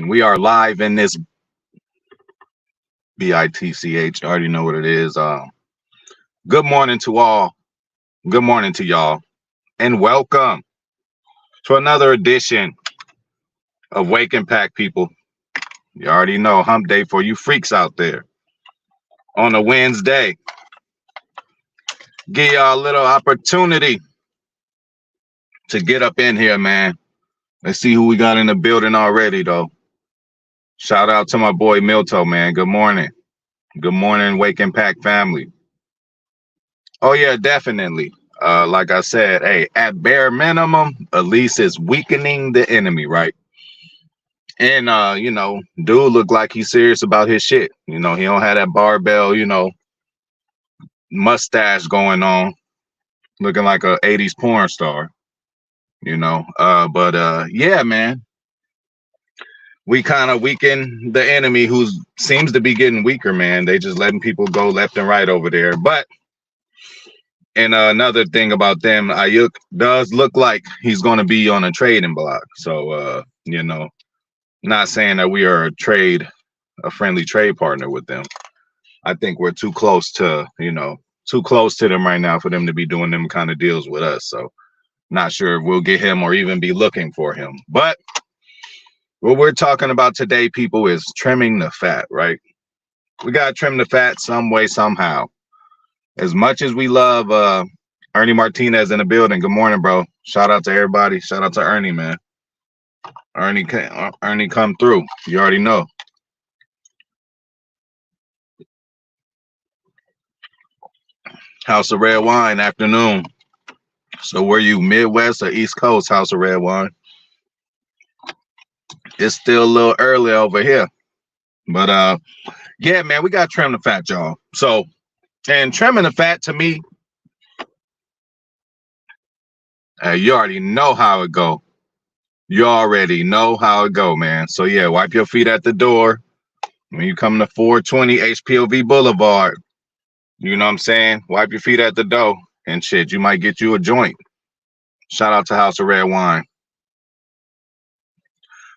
And we are live in this BITCH. I already know what it is. Good morning to all. Good morning to y'all. And welcome to another edition of Wake and Pack, people. You already know, hump day for you freaks out there. On a Wednesday. Give y'all a little opportunity to get up in here, man. Let's see who we got in the building already, though. Shout out to my boy Milto, man. Good morning. Good morning, Wake and Pack family. Oh, yeah, definitely. Like I said, hey, at bare minimum, at least it's weakening the enemy, right? And, dude look like he's serious about his shit. He don't have that barbell, mustache going on, looking like a 80s porn star, yeah, man. We kind of weaken the enemy who seems to be getting weaker, man. They just letting people go left and right over there. But and another thing about them, Ayuk does look like he's going to be on a trading block. So, not saying that we are a friendly trade partner with them. I think we're too close to them right now for them to be doing them kind of deals with us. So, not sure if we'll get him or even be looking for him. But what we're talking about today, people, is trimming the fat, right? We got to trim the fat some way, somehow. As much as we love Ernie Martinez in the building. Good morning, bro. Shout out to everybody. Shout out to Ernie, man. Ernie come through. You already know. House of Red Wine, afternoon. So were you Midwest or East Coast, House of Red Wine? It's still a little early over here. But yeah, man, we got to trim the fat, y'all. So, and trimming the fat to me, you already know how it go. You already know how it go, man. So yeah, wipe your feet at the door when you come to 420 p.o.v Boulevard. You know what I'm saying? Wipe your feet at the door and shit. You might get you a joint. Shout out to House of Red Wine.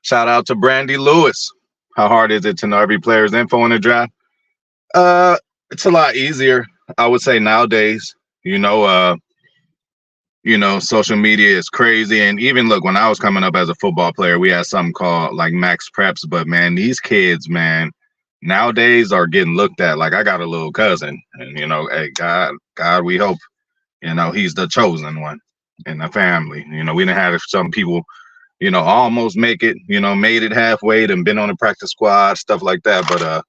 Shout out to Brandy Lewis. How hard is it to know every player's info in the draft? It's a lot easier, I would say, nowadays. Social media is crazy. And even look, when I was coming up as a football player, we had something called like Max Preps. But man, these kids, man, nowadays are getting looked at like I got a little cousin. And hey, God, we hope, he's the chosen one in the family. We didn't have some people, almost make it, made it halfway and been on the practice squad, stuff like that. But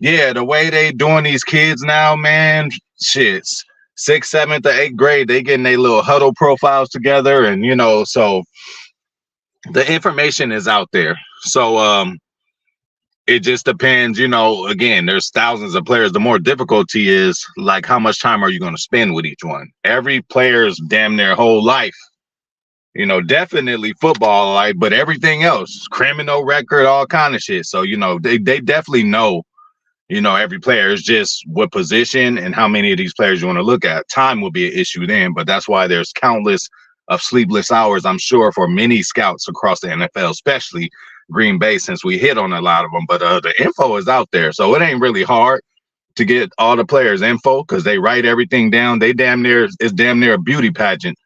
yeah, the way they doing these kids now, man, shit's 6th, 7th, or 8th grade, they getting their little huddle profiles together, and so the information is out there. So it just depends, again, there's thousands of players. The more difficulty is like how much time are you going to spend with each one? Every player's damn their whole life. Definitely football life, but everything else, criminal record, all kind of shit. So, they definitely know, every player is just what position and how many of these players you want to look at. Time will be an issue then, but that's why there's countless of sleepless hours, I'm sure, for many scouts across the NFL, especially Green Bay, since we hit on a lot of them. But the info is out there, so it ain't really hard to get all the players' info because they write everything down. It's damn near a beauty pageant.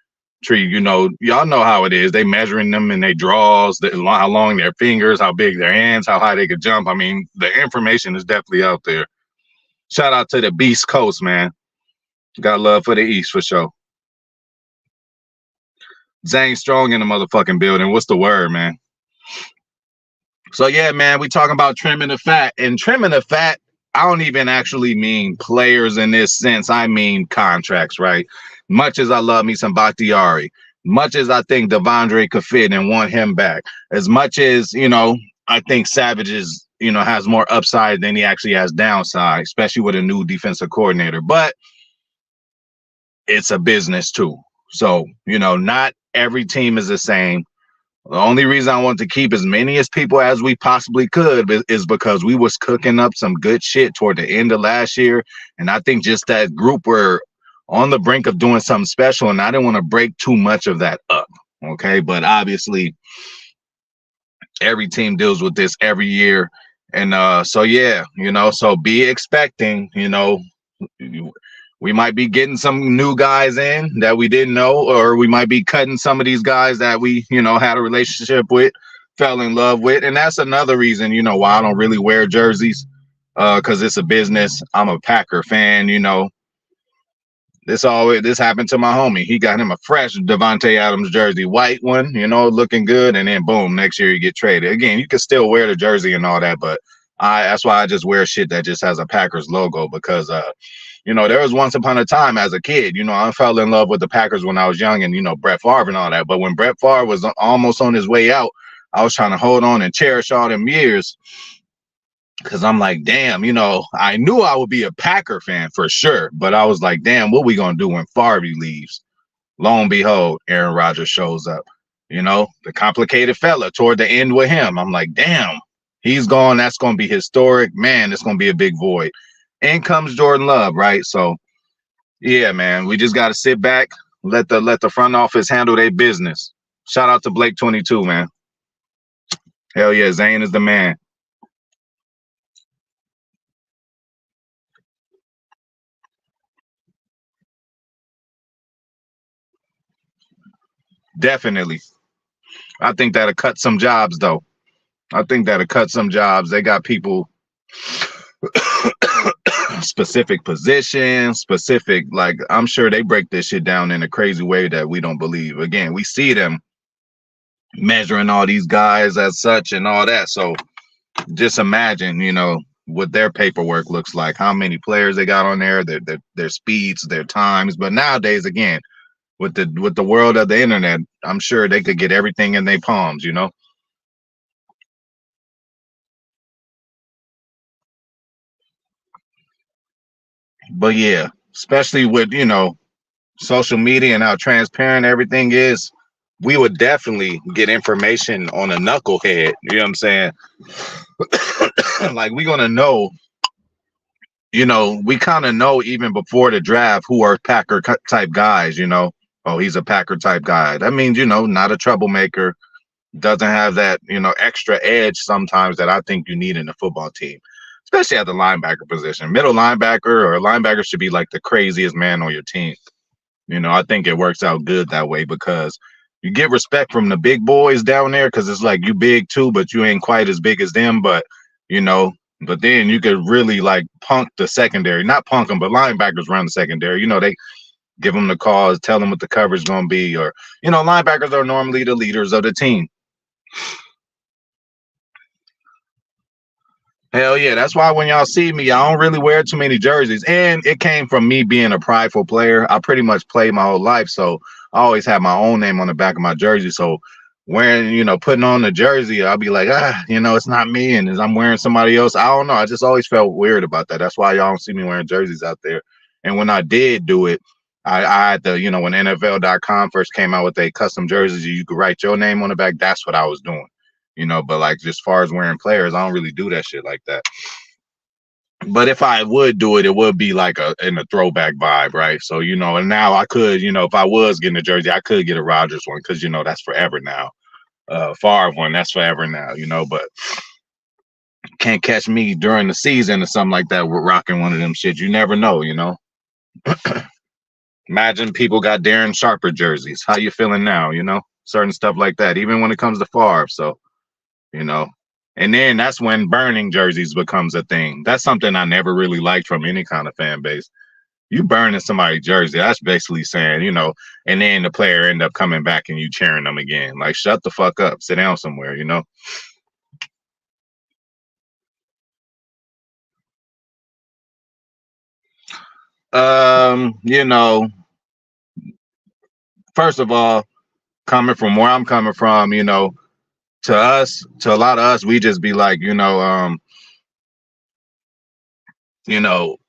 Tree, y'all know how it is. They measuring them in their draws, how long their fingers, how big their hands, how high they could jump. I mean, the information is definitely out there. Shout out to the Beast Coast, man. Got love for the East for sure. Zane Strong in the motherfucking building. What's the word, man? So yeah, man, we talking about trimming the fat. And trimming the fat, I don't even actually mean players in this sense. I mean contracts, right? Much as I love me some Bakhtiari, much as I think Devondre could fit and want him back, as much as, I think Savage is, has more upside than he actually has downside, especially with a new defensive coordinator. But it's a business too. So, not every team is the same. The only reason I want to keep as many as people as we possibly could is because we was cooking up some good shit toward the end of last year. And I think just that group were on the brink of doing something special, and I didn't want to break too much of that up. Okay. But obviously, Every team deals with this every year. And so yeah, so be expecting, we might be getting some new guys in that we didn't know, or we might be cutting some of these guys that we, had a relationship with, fell in love with. And that's another reason, why I don't really wear jerseys, because it's a business. I'm a Packer fan, This happened to my homie. He got him a fresh Devontae Adams jersey, white one, looking good, and then boom, next year you get traded. Again, you can still wear the jersey and all that, but that's why I just wear shit that just has a Packers logo, because there was once upon a time as a kid, I fell in love with the Packers when I was young, and Brett Favre and all that. But when Brett Favre was almost on his way out, I was trying to hold on and cherish all them years. Because I'm like, damn, I knew I would be a Packer fan for sure. But I was like, damn, what we going to do when Favre leaves? Lo and behold, Aaron Rodgers shows up. The complicated fella toward the end with him. I'm like, damn, he's gone. That's going to be historic. Man, it's going to be a big void. In comes Jordan Love, right? So, yeah, man, we just got to sit back, let the front office handle their business. Shout out to Blake 22, man. Hell yeah, Zane is the man. Definitely. I think that'll cut some jobs, though. I think that'll cut some jobs. They got people specific positions, specific, like, I'm sure they break this shit down in a crazy way that we don't believe. Again, we see them measuring all these guys as such and all that. So just imagine, what their paperwork looks like, how many players they got on there, their speeds, their times. But nowadays, again, with the world of the internet, I'm sure they could get everything in their palms, But yeah, especially with, social media and how transparent everything is, we would definitely get information on a knucklehead. You know what I'm saying? Like, we're gonna know, we kind of know even before the draft who are Packer type guys, Oh, he's a Packer type guy. That means, not a troublemaker, doesn't have that, extra edge sometimes that I think you need in a football team, especially at the linebacker position. Middle linebacker or linebacker should be like the craziest man on your team. I think it works out good that way, because you get respect from the big boys down there, because it's like, you big too, but you ain't quite as big as them. But, but then you could really like punk the secondary, not punk them, but linebackers run the secondary. They give them the calls, tell them what the coverage is going to be, or, linebackers are normally the leaders of the team. Hell yeah. That's why when y'all see me, I don't really wear too many jerseys. And it came from me being a prideful player. I pretty much played my whole life. So I always had my own name on the back of my jersey. So wearing, putting on the jersey, I'll be like, it's not me. And as I'm wearing somebody else, I don't know. I just always felt weird about that. That's why y'all don't see me wearing jerseys out there. And when I did do it, I had to, when NFL.com first came out with a custom jerseys, you could write your name on the back. That's what I was doing. But like, just as far as wearing players, I don't really do that shit like that. But if I would do it, it would be like in a throwback vibe, right? So, and now I could, if I was getting a jersey, I could get a Rodgers one, because, that's forever now. Favre one, that's forever now, but can't catch me during the season or something like that with rocking one of them shit. You never know, Imagine people got Darren Sharper jerseys. How you feeling now, Certain stuff like that, even when it comes to Favre. So, and then that's when burning jerseys becomes a thing. That's something I never really liked from any kind of fan base. You burning somebody's jersey, that's basically saying, and then the player end up coming back and you cheering them again. Like, shut the fuck up, sit down somewhere, you know, first of all, coming from where I'm coming from, to us, to a lot of us, we just be like,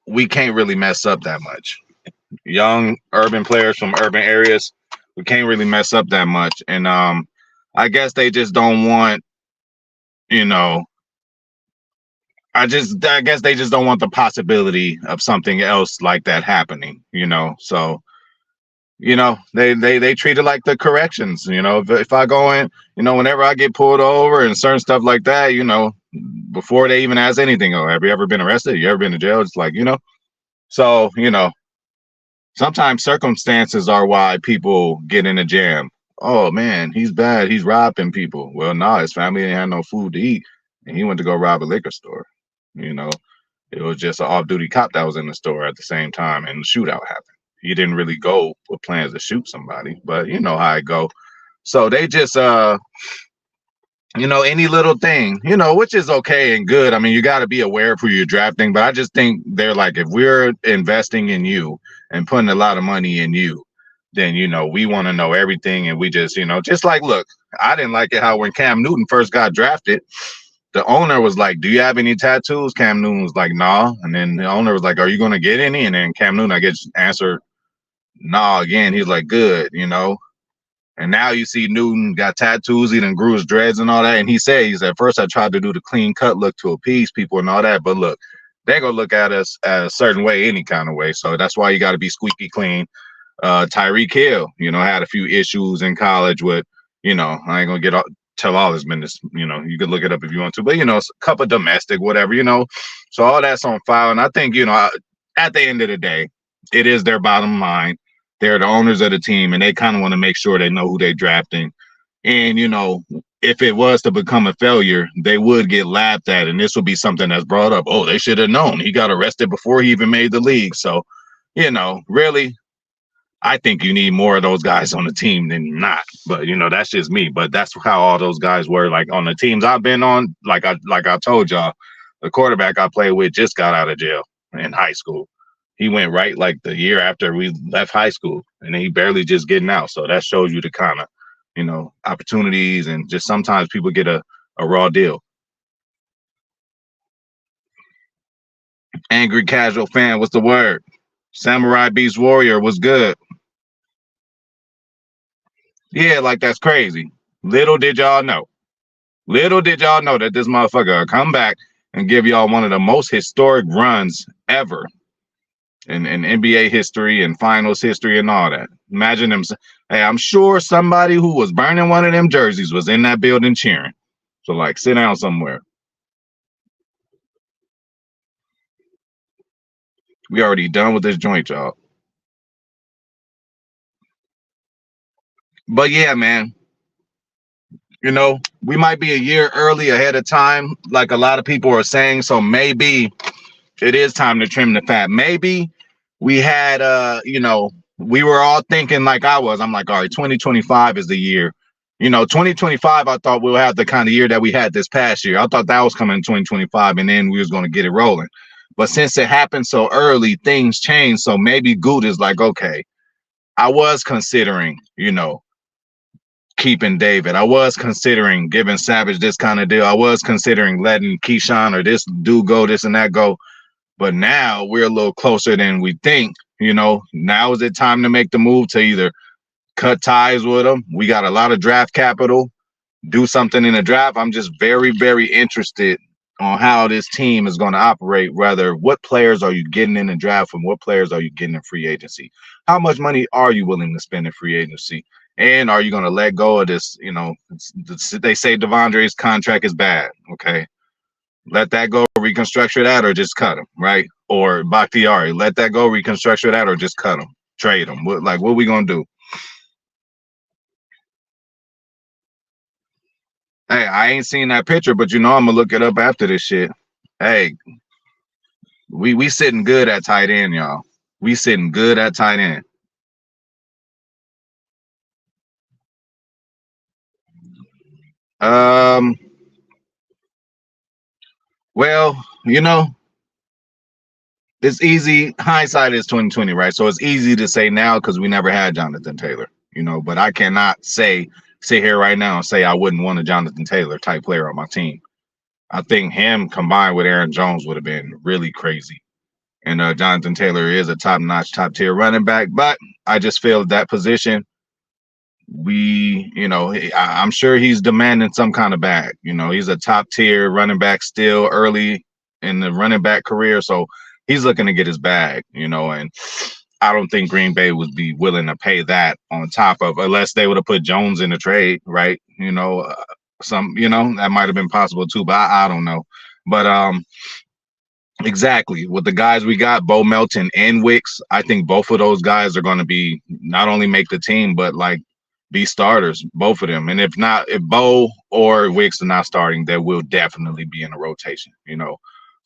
we can't really mess up that much. Young urban players from urban areas, we can't really mess up that much. And I guess they just don't want, I guess they just don't want the possibility of something else like that happening, So, they treat it like the corrections. If I go in, whenever I get pulled over and certain stuff like that, before they even ask anything, oh, have you ever been arrested? You ever been to jail? It's like, so, sometimes circumstances are why people get in a jam. Oh man, he's bad. He's robbing people. Well, no, his family didn't have no food to eat, and he went to go rob a liquor store. You know, it was just an off-duty cop that was in the store at the same time, and the shootout happened. He didn't really go with plans to shoot somebody, but you know how it go. So they just any little thing, which is okay and good. I mean, you got to be aware of who you're drafting, but I just think they're like, if we're investing in you and putting a lot of money in you, then, we want to know everything. And we just, just like, look, I didn't like it how when Cam Newton first got drafted, the owner was like, do you have any tattoos? Cam Newton was like, nah. And then the owner was like, are you going to get any? And then Cam Newton, I guess, answered, nah, again. He's like, good, And now you see Newton got tattoos, he done grew his dreads and all that. And he said, at first I tried to do the clean cut look to appease people and all that. But look, they're going to look at us a certain way, any kind of way. So that's why you got to be squeaky clean. Tyreek Hill, had a few issues in college with, I ain't going to tell all his business. You could look it up if you want to. But, a couple of domestic, whatever, So all that's on file. And I think, at the end of the day, it is their bottom line. They're the owners of the team, and they kind of want to make sure they know who they're drafting. And, if it was to become a failure, they would get laughed at. And this would be something that's brought up. Oh, they should have known. He got arrested before he even made the league. So, really, I think you need more of those guys on the team than not. But, that's just me. But that's how all those guys were. Like on the teams I've been on, like I told y'all, the quarterback I played with just got out of jail in high school. He went right like the year after we left high school, and then he barely just getting out. So that shows you the kind of, opportunities, and just sometimes people get a raw deal. Angry casual fan, what's the word? Samurai Beast Warrior was good. Yeah, like that's crazy. Little did y'all know that this motherfucker will come back and give y'all one of the most historic runs ever in NBA history and finals history and all that. Imagine them. Hey, I'm sure somebody who was burning one of them jerseys was in that building cheering. So, like, sit down somewhere. We already done with this joint, y'all. But yeah, man. We might be a year early ahead of time, like a lot of people are saying. So maybe it is time to trim the fat. Maybe we had, we were all thinking like I was. I'm like, all right, 2025 is the year. 2025, I thought we'll have the kind of year that we had this past year. I thought that was coming in 2025, and then we was going to get it rolling. But since it happened so early, things changed. So maybe Good is like, okay, I was considering, keeping David. I was considering giving Savage this kind of deal. I was considering letting Keyshawn or this dude go, this and that go. But now we're a little closer than we think. Now is it time to make the move to either cut ties with them? We got a lot of draft capital. Do something in the draft. I'm just very, very interested on how this team is going to operate. Rather, what players are you getting in the draft and what players are you getting in free agency? How much money are you willing to spend in free agency? And are you going to let go of this? They say Devondre's contract is bad. Okay. Let that go, reconstruct that, or just cut him, right? Or Bakhtiari, let that go, reconstruct that, or just cut him, trade him. What are we going to do? Hey, I ain't seen that picture, but I'm going to look it up after this shit. Hey, we sitting good at tight end, y'all. We sitting good at tight end. Well, it's easy. Hindsight is 2020, right? So it's easy to say now because we never had Jonathan Taylor, but I cannot sit here right now and say I wouldn't want a Jonathan Taylor type player on my team. I think him combined with Aaron Jones would have been really crazy. And Jonathan Taylor is a top-notch, top-tier running back, but I just feel that position, I'm sure he's demanding some kind of bag. He's a top-tier running back still early in the running back career, so he's looking to get his bag, and I don't think Green Bay would be willing to pay that on top of, unless they would have put Jones in the trade, right? That might have been possible too, but I don't know. But exactly, with the guys we got, Bo Melton and Wicks, I think both of those guys are going to be not only make the team, but like be starters, both of them. And if Bo or Wicks are not starting, they will definitely be in the rotation.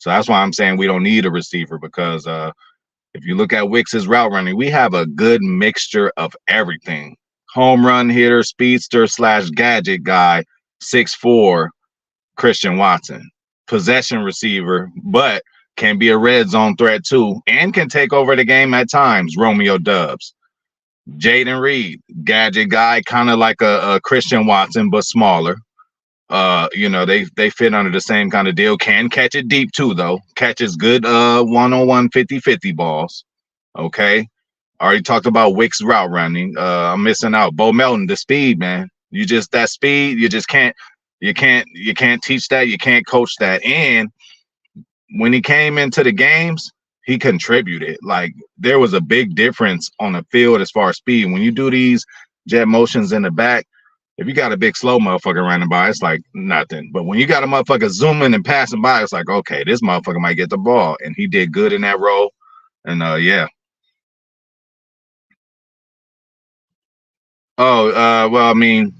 So that's why I'm saying we don't need a receiver, because if you look at Wicks's route running, we have a good mixture of everything. Home run hitter, speedster / gadget guy, 6'4", Christian Watson. Possession receiver, but can be a red zone threat too, and can take over the game at times, Romeo Dubs. Jaden Reed, gadget guy, kind of like a Christian Watson, but smaller. They fit under the same kind of deal. Can catch it deep too, though. Catches good one-on-one 50-50 balls. Okay. Already talked about Wicks route running. I'm missing out. Bo Melton, the speed, man. That speed, you just can't teach that. You can't coach that. And when he came into the games, he contributed. Like, there was a big difference on the field as far as speed. When you do these jet motions in the back, if you got a big slow motherfucker running by, it's like nothing. But when you got a motherfucker zooming and passing by, it's like, okay, this motherfucker might get the ball. And he did good in that role. And yeah. Well, I mean,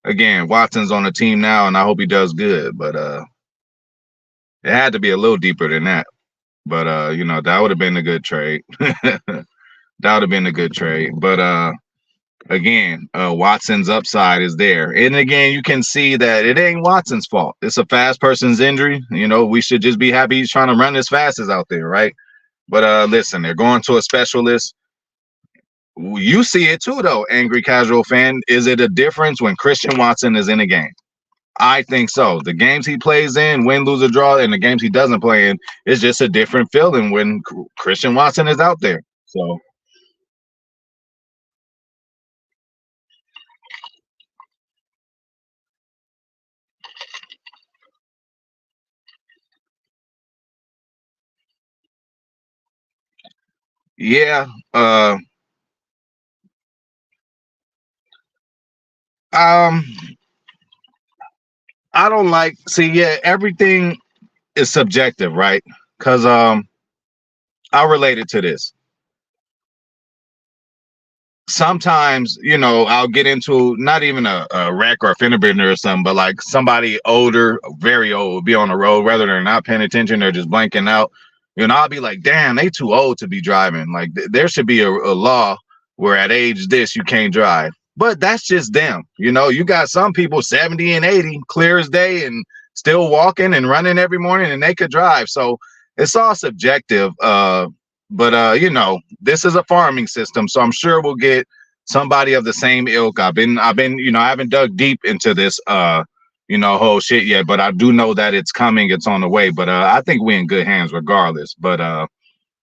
again, Watson's on the team now, and I hope he does good. But it had to be a little deeper than that. But that would have been a good trade. That would have been a good trade. But again, Watson's upside is there. And again, you can see that it ain't Watson's fault. It's a fast person's injury. We should just be happy he's trying to run as fast as out there, right? But listen, they're going to a specialist. You see it too, though, angry casual fan. Is it a difference when Christian Watson is in a game? I think so. The games he plays in, win, lose, or draw, and the games he doesn't play in, is just a different feeling when Christian Watson is out there. So, yeah. I don't everything is subjective, right? Because I'll relate it to this. Sometimes, I'll get into not even a wreck or a fender bender or something, but like somebody older, very old, be on the road, whether they're not paying attention, they're just blanking out. I'll be like, damn, they too old to be driving. Like, there should be a law where at age this, you can't drive. But that's just them. You got some people 70 and 80, clear as day, and still walking and running every morning, and they could drive. So it's all subjective. But this is a farming system, so I'm sure we'll get somebody of the same ilk. I haven't dug deep into this whole shit yet, but I do know that it's coming, it's on the way. But I think we're in good hands regardless. But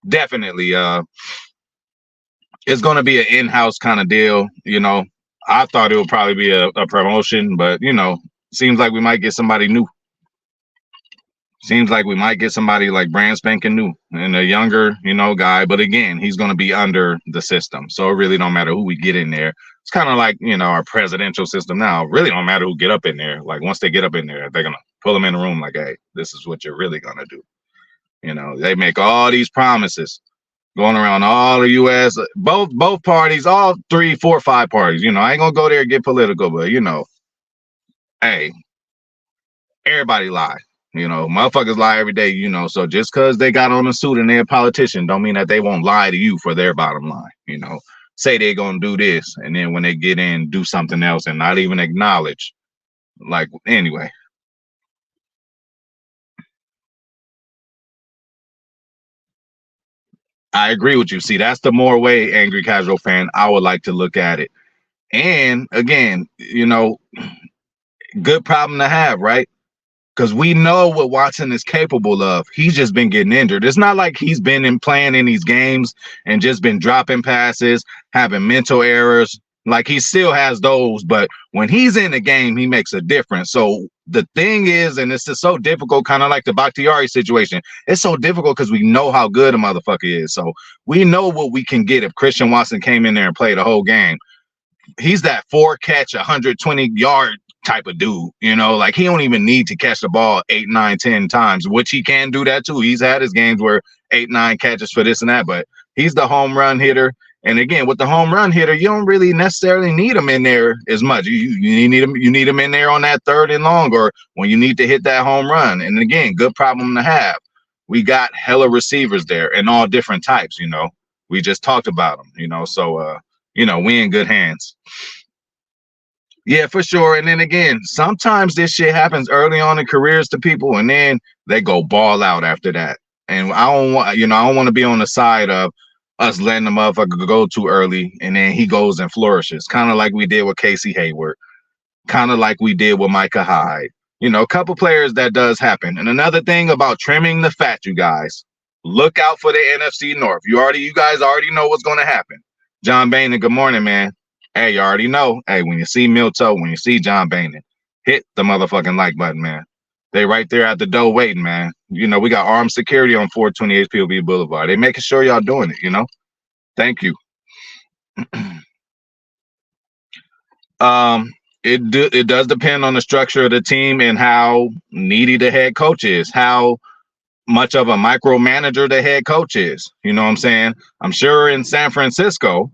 definitely it's gonna be an in-house kind of deal. I thought it would probably be a promotion, but seems like we might get somebody new. Seems like we might get somebody like brand spanking new and a younger, guy. But again, he's going to be under the system. So it really don't matter who we get in there. It's kind of like, our presidential system now. It really don't matter who get up in there. Like, once they get up in there, they're going to pull them in the room like, hey, this is what you're really going to do. They make all these promises going around all the U.S., both parties, all 3, 4, 5 parties. I ain't going to go there and get political, but, hey, everybody lie. Motherfuckers lie every day, so just because they got on a suit and they're a politician don't mean that they won't lie to you for their bottom line. Say they're going to do this, and then when they get in, do something else and not even acknowledge. Like, anyway. I agree with you. See, that's the more way, angry casual fan, I would like to look at it. And again, good problem to have, right? Because we know what Watson is capable of. He's just been getting injured. It's not like he's been playing in these games and just been dropping passes, having mental errors. Like he still has those, but when he's in the game, he makes a difference. So the thing is, and it's just so difficult, kind of like the Bakhtiari situation. It's so difficult because we know how good a motherfucker is. So we know what we can get if Christian Watson came in there and played the whole game. He's that 4-catch, 120-yard type of dude, like he don't even need to catch the ball 8, 9, 10 times, which he can do that too. He's had his games where 8, 9 catches for this and that, but he's the home run hitter. And again, with the home run hitter, you don't really necessarily need him in there as much. You need him in there on that 3rd and long, or when you need to hit that home run. And again, good problem to have. We got hella receivers there and all different types. We just talked about them. So we in good hands. Yeah, for sure. And then again, sometimes this shit happens early on in careers to people, and then they go ball out after that. And I don't want to be on the side of us letting the motherfucker go too early, and then he goes and flourishes, kind of like we did with Casey Hayward, kind of like we did with Micah Hyde. A couple players that does happen. And another thing about trimming the fat, you guys, look out for the NFC North. You guys already know what's going to happen. John Boehner, good morning, man. Hey, you already know. Hey, when you see Milto, when you see John Boehner, hit the motherfucking like button, man. They right there at the door waiting, man. We got armed security on 428 p.o.v. Boulevard. They making sure y'all doing it, Thank you. It does depend on the structure of the team and how needy the head coach is, how much of a micromanager the head coach is. You know what I'm saying? I'm sure in San Francisco,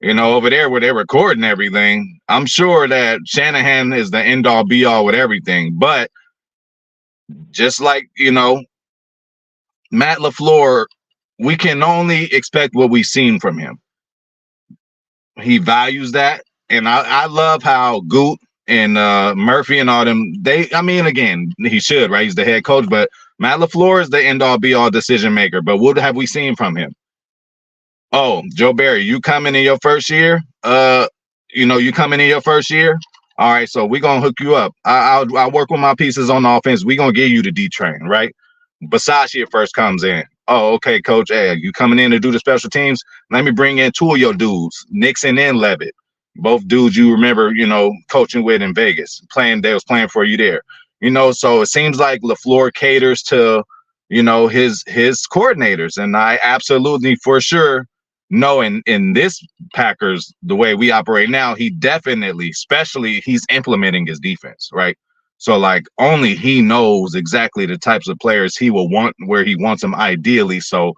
over there where they're recording everything, I'm sure that Shanahan is the end-all be-all with everything. But just like, Matt LaFleur, we can only expect what we've seen from him. He values that. And I love how Goot and Murphy and all them, again, he should, right? He's the head coach, but Matt LaFleur is the end-all be-all decision maker. But what have we seen from him? Oh, Joe Barry, you coming in your first year? You coming in your first year? All right, so we're going to hook you up. I'll work with my pieces on the offense. We're going to give you the D train, right? Basashia first comes in. Oh, okay, coach. Hey, you coming in to do the special teams? Let me bring in 2 of your dudes, Nixon and Levitt. Both dudes you remember, coaching with in Vegas. They was playing for you there. So it seems like LaFleur caters to, his coordinators. And I absolutely, for sure, know in this Packers, the way we operate now, he definitely, especially he's implementing his defense, right? So like only he knows exactly the types of players he will want where he wants them ideally. So,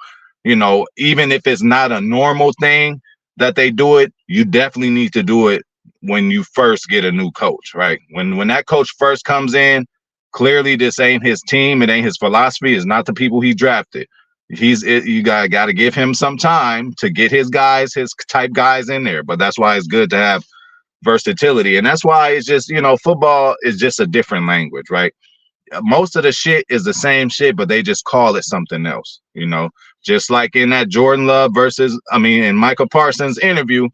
even if it's not a normal thing that they do it, you definitely need to do it when you first get a new coach, right? When that coach first comes in, clearly this ain't his team, it ain't his philosophy, it's not the people he drafted. You got to give him some time to get his type guys in there. But that's why it's good to have versatility. And that's why it's just, football is just a different language, right? Most of the shit is the same shit, but they just call it something else, just like in that Jordan Love and Michael Parsons interview,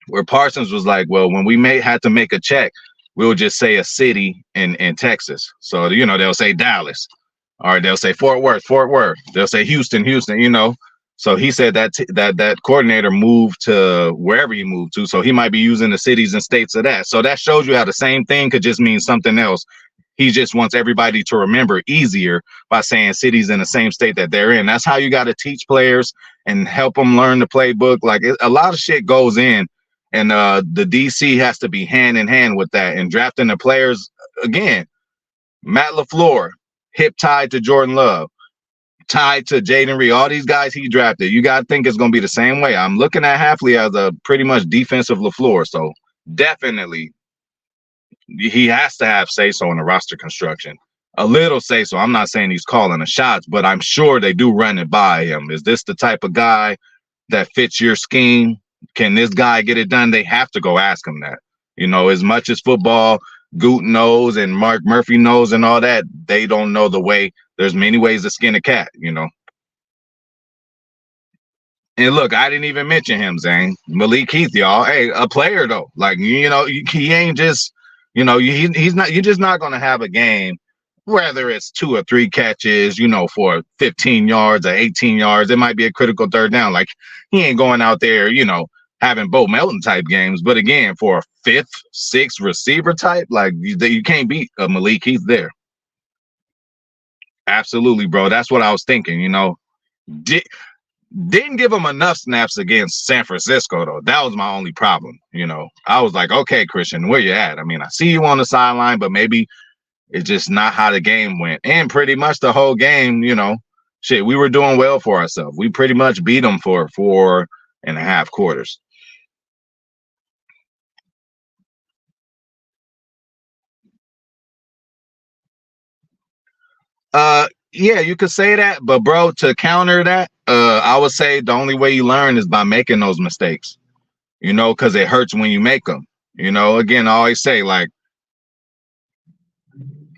where Parsons was like, well, when we had to make a check, we'll just say a city in Texas. So, they'll say Dallas, or they'll say Fort Worth. They'll say Houston, So he said that coordinator moved to wherever he moved to. So he might be using the cities and states of that. So that shows you how the same thing could just mean something else. He just wants everybody to remember easier by saying cities in the same state that they're in. That's how you got to teach players and help them learn the playbook. Like a lot of shit goes in, and the DC has to be hand in hand with that. And drafting the players, again, Matt LaFleur, hip tied to Jordan Love, tied to Jaden Reed, all these guys he drafted. You got to think it's going to be the same way. I'm looking at Hafley as a pretty much defensive LaFleur. So definitely he has to have say-so in the roster construction. A little say-so. I'm not saying he's calling the shots, but I'm sure they do run it by him. Is this the type of guy that fits your scheme? Can this guy get it done? They have to go ask him that. As much as football Goot knows and Mark Murphy knows and all that, they don't know the way. There's many ways to skin a cat, And look, I didn't even mention him, Zane. Malik Heath, y'all. Hey, a player though. Like, he ain't just, he's not. You're just not gonna have a game, whether it's 2 or 3 catches, for 15 yards or 18 yards. It might be a critical third down. Like, he ain't going out there, having Bo Melton type games. But again, for a fifth, sixth receiver type, like you can't beat Malik Heath there. Absolutely, bro. That's what I was thinking. Didn't give him enough snaps against San Francisco though. That was my only problem. I was like, okay, Christian, where you at? I mean, I see you on the sideline, but maybe it's just not how the game went. And pretty much the whole game, shit, we were doing well for ourselves. We pretty much beat them for 4.5 quarters. Yeah, you could say that, but bro, to counter that, I would say the only way you learn is by making those mistakes. Because it hurts when you make them. Again, I always say, like,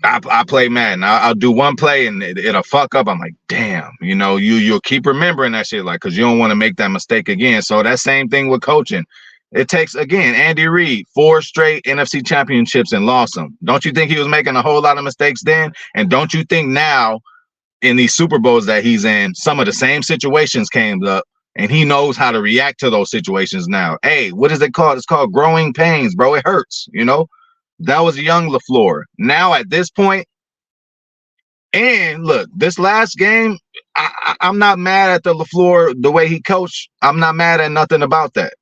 I play Madden. I'll do one play and it'll fuck up. I'm like, damn. You'll keep remembering that shit, like, because you don't want to make that mistake again. So that same thing with coaching. It takes, again, Andy Reid, 4 straight NFC championships and lost them. Don't you think he was making a whole lot of mistakes then? And don't you think now in these Super Bowls that he's in, some of the same situations came up and he knows how to react to those situations now? Hey, what is it called? It's called growing pains, bro. It hurts, That was young LaFleur. Now at this point, and look, this last game, I'm not mad at the LaFleur, the way he coached. I'm not mad at nothing about that,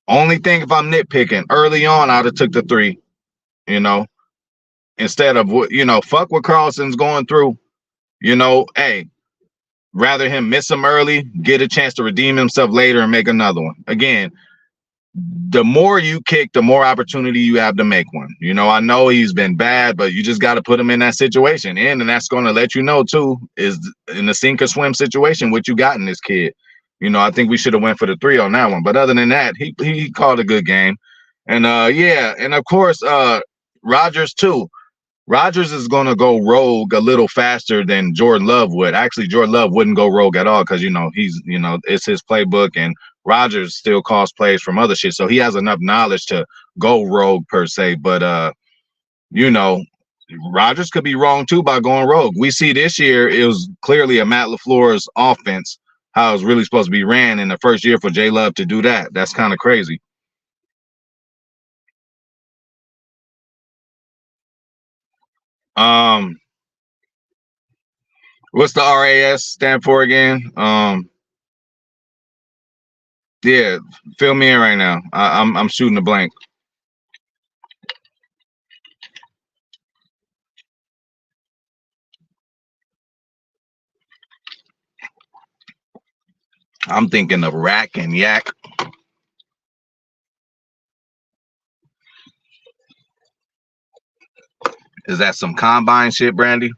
Only thing, if I'm nitpicking, early on, I'd have took the 3, instead of what, fuck what Carlson's going through. Hey, rather him miss him early, get a chance to redeem himself later and make another one. Again, the more you kick, the more opportunity you have to make one. I know he's been bad, but you just got to put him in that situation. And that's going to let you know, too, is in the sink or swim situation, what you got in this kid. I think we should have went for the 3 on that one. But other than that, he called a good game. And, yeah, and, of course, Rodgers, too. Rodgers is going to go rogue a little faster than Jordan Love would. Actually, Jordan Love wouldn't go rogue at all because, he's, it's his playbook, and Rodgers still calls plays from other shit. So he has enough knowledge to go rogue per se. But, Rodgers could be wrong, too, by going rogue. We see this year it was clearly a Matt LaFleur's offense, how it was really supposed to be ran in the first year for J Love to do that. That's kind of crazy. What's the RAS stand for again? Yeah, fill me in right now. I'm shooting a blank. I'm thinking of rack and yak. Is that some combine shit, Brandy?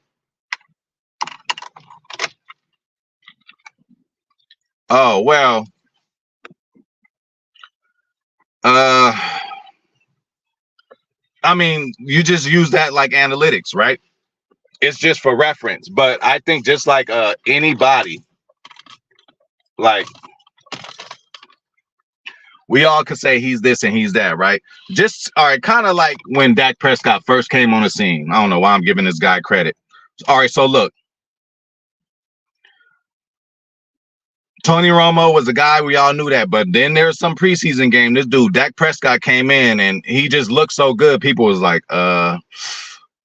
Oh, well. I mean, you just use that like analytics, right? It's just for reference. But I think just like anybody, like, we all could say he's this and he's that, right? Just, all right, kind of like when Dak Prescott first came on the scene. I don't know why I'm giving this guy credit. All right, so look. Tony Romo was a guy, we all knew that. But then there's some preseason game. This dude, Dak Prescott, came in and he just looked so good. People was like,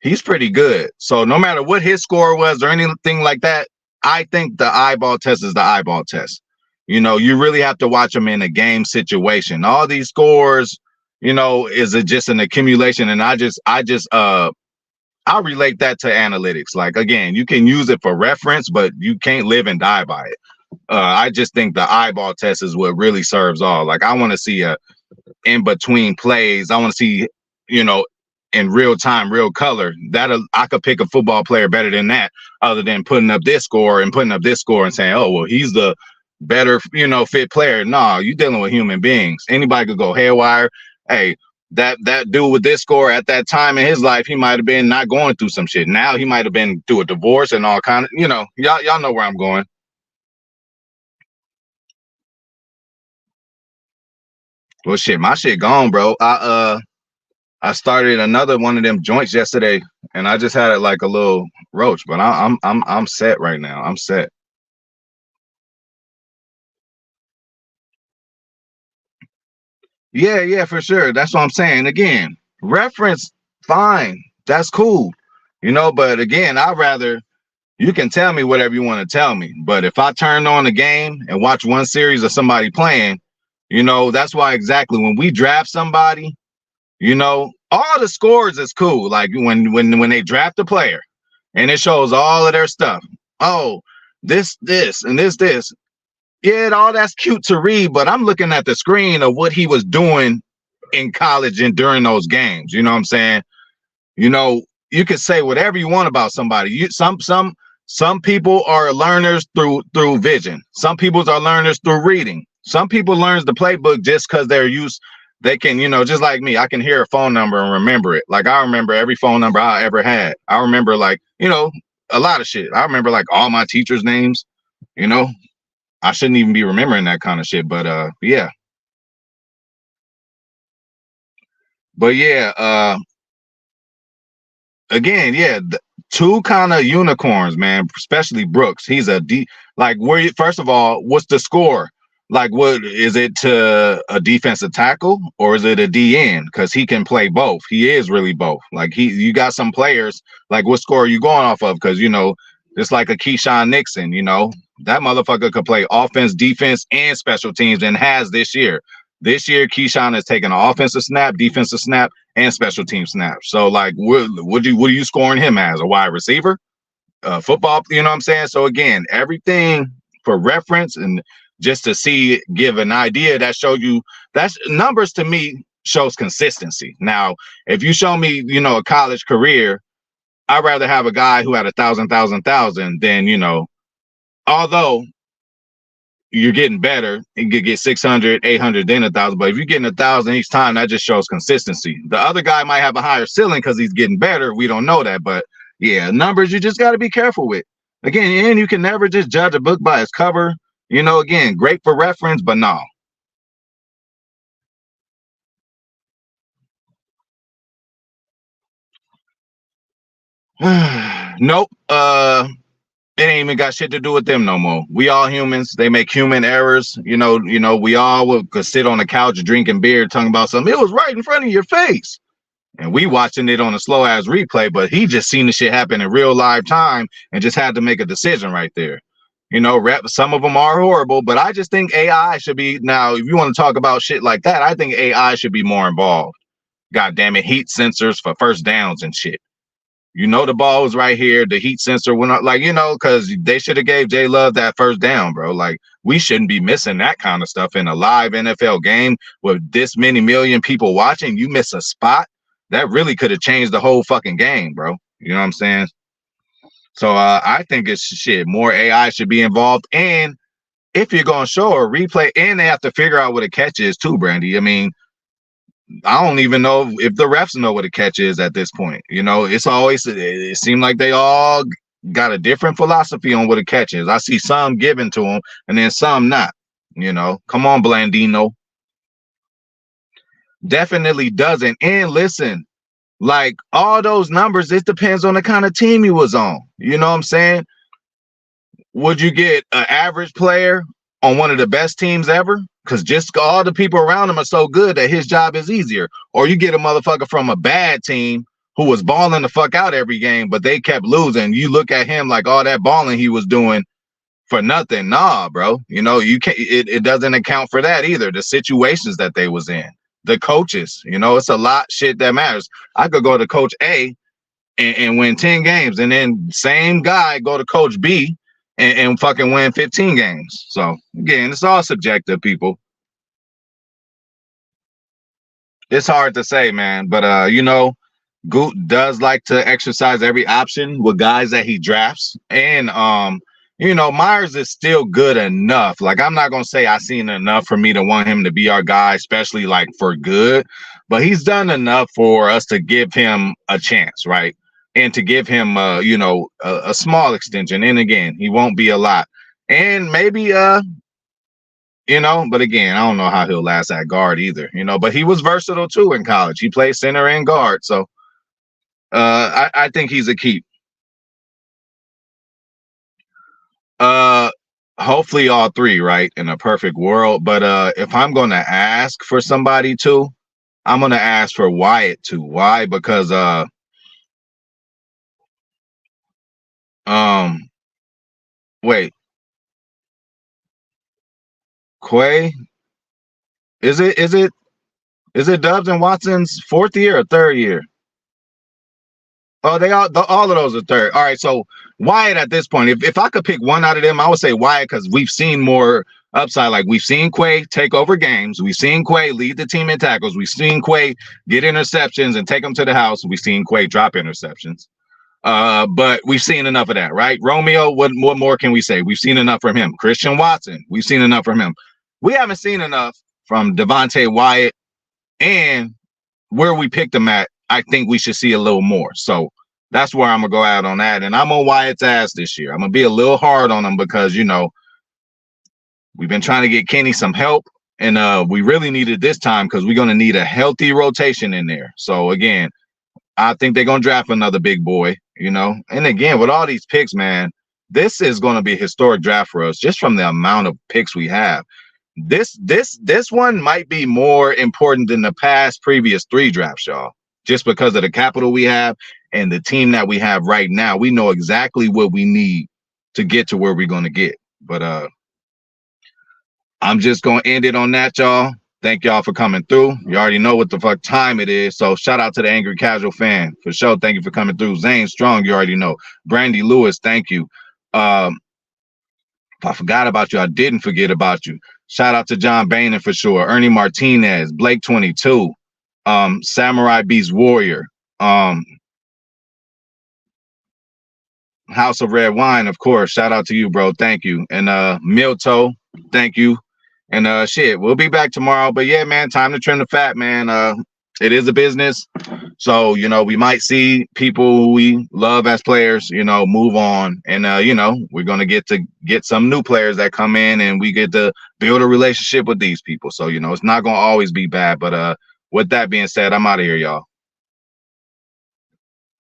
he's pretty good. So no matter what his score was or anything like that, I think the eyeball test is the eyeball test. You really have to watch them in a game situation. All these scores, is just an accumulation. And I relate that to analytics. Like, again, you can use it for reference, but you can't live and die by it. I just think the eyeball test is what really serves all. Like, I want to see a in between plays. I want to see, in real time, real color. I could pick a football player better than that, other than putting up this score and saying, oh, well, he's the better, fit player. No, you're dealing with human beings. Anybody could go haywire. Hey, that dude with this score at that time in his life, he might have been not going through some shit. Now he might have been through a divorce and all kind of, y'all know where I'm going. Well, shit, my shit gone, bro. I started another one of them joints yesterday, and I just had it like a little roach. But I'm set right now. I'm set. Yeah, for sure. That's what I'm saying. Again, reference, fine. That's cool. But again, I'd rather you can tell me whatever you want to tell me. But if I turn on the game and watch one series of somebody playing, that's why exactly when we draft somebody, all the scores is cool. Like when they draft a player and it shows all of their stuff. Oh, this, and this. Yeah, all that's cute to read, but I'm looking at the screen of what he was doing in college and during those games. You know what I'm saying? You know, you can say whatever you want about somebody. Some people are learners through vision. Some people are learners through reading. Some people learns the playbook just because they're used. They can, just like me, I can hear a phone number and remember it. Like I remember every phone number I ever had. I remember like, a lot of shit. I remember like all my teachers' names, you know. I shouldn't even be remembering that kind of shit, but yeah. But yeah, again, yeah, two kind of unicorns, man. Especially Brooks. He's a D. Like, first of all, what's the score? Like, what is it to a defensive tackle or is it a DN? Because he can play both. He is really both. Like you got some players. Like, what score are you going off of? Because it's like a Keyshawn Nixon. That motherfucker could play offense, defense, and special teams, and has this year. This year, Keyshawn has taken an offensive snap, defensive snap, and special team snaps. So, like, what are you scoring him as? A wide receiver? Football? You know what I'm saying? So, again, everything for reference and just to give an idea that show you, that's numbers to me shows consistency. Now, if you show me, a college career, I'd rather have a guy who had 1,000 than, although you're getting better, you could get 600, 800, then 1,000. But if you're getting 1,000 each time, that just shows consistency. The other guy might have a higher ceiling because he's getting better. We don't know that. But yeah, numbers you just got to be careful with. Again, and you can never just judge a book by its cover. Again, great for reference, but no. Nope. It ain't even got shit to do with them no more. We all humans. They make human errors. We all could sit on the couch drinking beer, talking about something. It was right in front of your face. And we watching it on a slow ass replay, but he just seen the shit happen in real live time and just had to make a decision right there. Some of them are horrible, but I just think AI should be now. If you want to talk about shit like that, I think AI should be more involved. God damn it, heat sensors for first downs and shit. The ball was right here. The heat sensor went up, like, because they should have gave J Love that first down, bro. Like, we shouldn't be missing that kind of stuff in a live NFL game with this many million people watching. You miss a spot, that really could have changed the whole fucking game, bro. You know what I'm saying? So I think it's shit. More AI should be involved. And if you're going to show a replay, and they have to figure out what a catch is too, Brandy. I mean, I don't even know if the refs know what a catch is at this point. It seemed like they all got a different philosophy on what a catch is. I see some given to them and then some not. Come on, Blandino. Definitely doesn't. And listen, like all those numbers, it depends on the kind of team you was on. You know what I'm saying? Would you get an average player on one of the best teams ever? Because just all the people around him are so good that his job is easier. Or you get a motherfucker from a bad team who was balling the fuck out every game, but they kept losing. You look at him like all that balling he was doing for nothing. Nah, bro. You can't. It doesn't account for that either. The situations that they was in, the coaches. It's a lot shit that matters. I could go to Coach A and win 10 games, and then same guy go to Coach B and fucking win 15 games. So again, it's all subjective, people. It's hard to say, man. But Goot does like to exercise every option with guys that he drafts. And Myers is still good enough. Like, I'm not gonna say I've seen enough for me to want him to be our guy, especially like for good, but he's done enough for us to give him a chance, right? And to give him a small extension. And again, he won't be a lot. And maybe but again, I don't know how he'll last at guard either, but he was versatile too in college. He played center and guard. So I think he's a keep. hopefully all three, right, in a perfect world. But if I'm gonna ask for somebody too, I'm gonna ask for Wyatt too. Why? Because um wait, Quay, is it Dubs and Watson's fourth year or third year? Oh, all of those are third. All right, so Wyatt at this point, if I could pick one out of them, I would say Wyatt because we've seen more upside. Like we've seen Quay take over games, we've seen Quay lead the team in tackles, we've seen Quay get interceptions and take them to the house. We've seen Quay drop interceptions. But we've seen enough of that, right? Romeo, what more can we say? We've seen enough from him. Christian Watson, we've seen enough from him. We haven't seen enough from Devontae Wyatt, and where we picked him at, I think we should see a little more. So that's where I'm gonna go out on that. And I'm on Wyatt's ass this year. I'm gonna be a little hard on him because we've been trying to get Kenny some help, and we really need it this time because we're gonna need a healthy rotation in there. So again, I think they're gonna draft another big boy, And again, with all these picks, man, this is gonna be a historic draft for us just from the amount of picks we have. This one might be more important than the previous three drafts, y'all. Just because of the capital we have and the team that we have right now, we know exactly what we need to get to where we're gonna get. But I'm just gonna end it on that, y'all. Thank y'all for coming through. You already know what the fuck time it is. So shout out to the Angry Casual fan for sure. Thank you for coming through. Zane Strong, you already know. Brandy Lewis, thank you. If I forgot about you, I didn't forget about you. Shout out to John Boehner for sure. Ernie Martinez, Blake 22, Samurai Beast Warrior, House of Red Wine, of course. Shout out to you, bro. Thank you. And Milto, thank you. And shit, we'll be back tomorrow. But yeah, man, time to trim the fat, man. It is a business. So, we might see people who we love as players, move on. And we're gonna get some new players that come in and we get to build a relationship with these people. So, it's not gonna always be bad. But with that being said, I'm out of here, y'all.